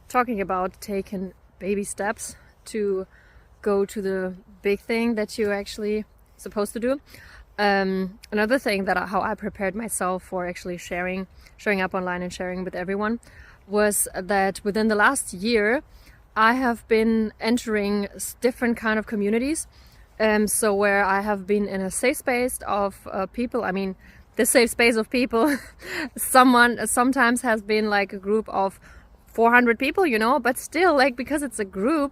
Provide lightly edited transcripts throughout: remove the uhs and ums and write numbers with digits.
talking about taking baby steps to go to the big thing that you're actually supposed to do. Another thing that how I prepared myself for actually showing up online and sharing with everyone was that within the last year I have been entering different kind of communities. So where I have been in a safe space of people, I mean, the safe space of people, sometimes has been like a group of 400 people, you know, but still, like, because it's a group,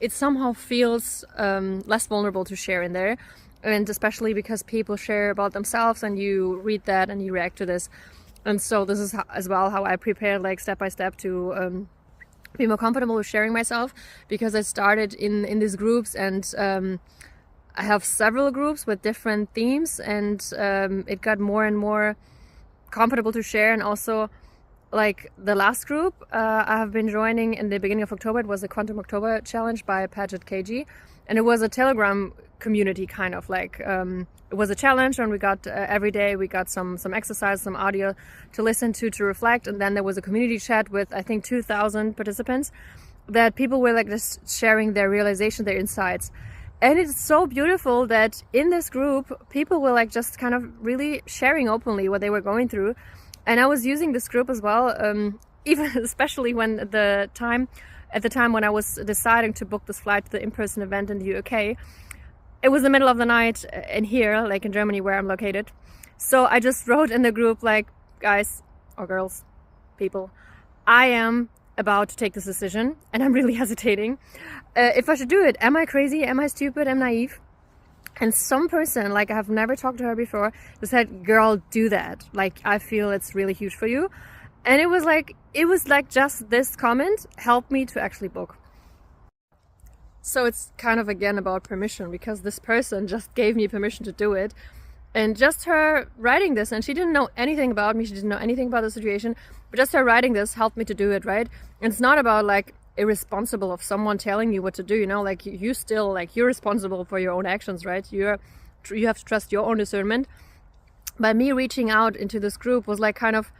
it somehow feels less vulnerable to share in there. And especially because people share about themselves and you read that and you react to this. And so this is as well how I prepared, like, step by step to be more comfortable with sharing myself, because I started in these groups, and I have several groups with different themes, and it got more and more comfortable to share. And also, like, the last group I have been joining in the beginning of October, it was the Quantum October Challenge by Paget KG, and it was a Telegram community, kind of like it was a challenge, and we got every day we got some exercise, some audio to listen to reflect, and then there was a community chat with I think 2,000 participants that people were like just sharing their realization, their insights. And it's so beautiful that in this group people were like just kind of really sharing openly what they were going through. And I was using this group as well, even especially when at the time when I was deciding to book this flight to the in-person event in the UK. It was the middle of the night in here, like in Germany, where I'm located. So I just wrote in the group, like, guys or girls, people, I am about to take this decision and I'm really hesitating if I should do it. Am I crazy? Am I stupid? Am I naive? And some person, like, I have never talked to her before, said, girl, do that. Like, I feel it's really huge for you. And it was like just this comment helped me to actually book. So it's kind of again about permission, because this person just gave me permission to do it. And just her writing this, and she didn't know anything about me, she didn't know anything about the situation, but just her writing this helped me to do it, right? And it's not about like irresponsible of someone telling you what to do, you know, like you still, like, you're responsible for your own actions, right? You have to trust your own discernment. But me reaching out into this group was like kind of,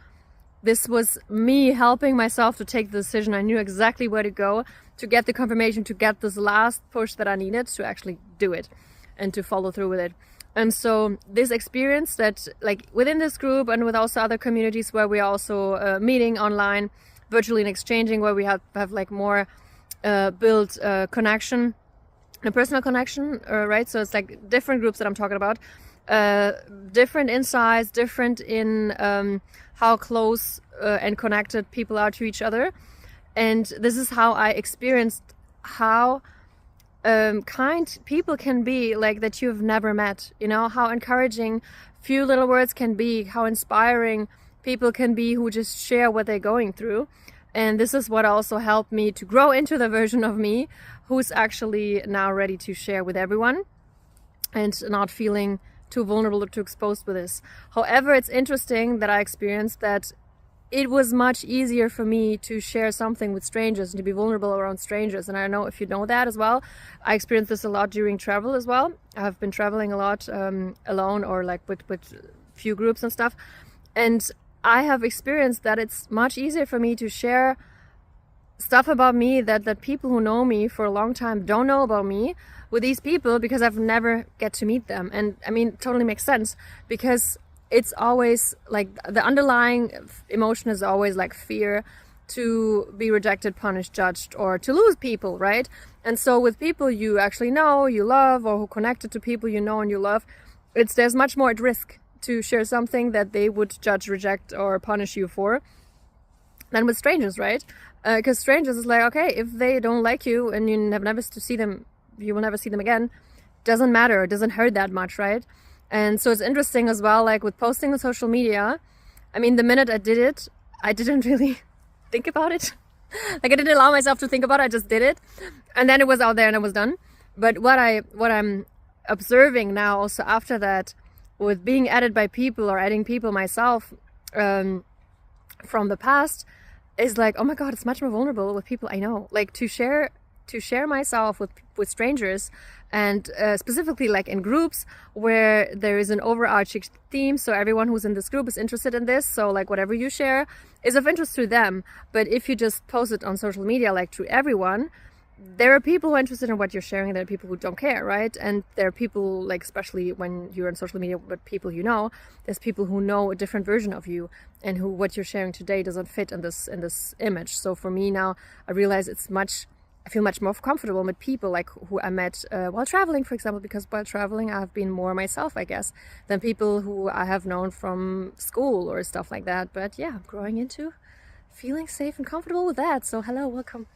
this was me helping myself to take the decision. I knew exactly where to go to get the confirmation, to get this last push that I needed to actually do it and to follow through with it. And so this experience that, like, within this group and with also other communities where we are also meeting online, virtually, and exchanging, where we have like more built connection, a personal connection, right? So it's like different groups that I'm talking about, different insights, different in how close and connected people are to each other. And this is how I experienced how kind people can be, like, that you've never met, you know, how encouraging few little words can be, how inspiring people can be who just share what they're going through. And this is what also helped me to grow into the version of me who's actually now ready to share with everyone and not feeling too vulnerable or too exposed with this. However, it's interesting that I experienced that it was much easier for me to share something with strangers and to be vulnerable around strangers. And I don't know if you know that as well. I experienced this a lot during travel as well. I've been traveling a lot alone, or like with few groups and stuff. And I have experienced that it's much easier for me to share stuff about me that people who know me for a long time don't know about me with these people, because I've never get to meet them. And I mean, it totally makes sense, because it's always like the underlying emotion is always like fear to be rejected, punished, judged, or to lose people, right? And so with people you actually know, you love, or who connected to people you know and you love, there's much more at risk to share something that they would judge, reject, or punish you for than with strangers, right? Because strangers is like, okay, if they don't like you and you will never see them again, doesn't matter, it doesn't hurt that much, right? And so it's interesting as well, like with posting on social media, I mean, the minute I did it, I didn't really think about it. Like, I didn't allow myself to think about it, I just did it. And then it was out there and it was done. But what I'm observing now also after that, with being added by people or adding people myself from the past, is like, oh my God, it's much more vulnerable with people I know. Like, to share to share myself with strangers, and specifically like in groups where there is an overarching theme, so everyone who's in this group is interested in this, so like whatever you share is of interest to them. But if you just post it on social media like to everyone, there are people who are interested in what you're sharing, there are people who don't care, right? And there are people, like especially when you're on social media with people you know, there's people who know a different version of you, and who what you're sharing today doesn't fit in this image. So for me now, I realize I feel much more comfortable with people like who I met while traveling, for example, because while traveling I've been more myself, I guess, than people who I have known from school or stuff like that. But yeah, I'm growing into feeling safe and comfortable with that. So hello, welcome.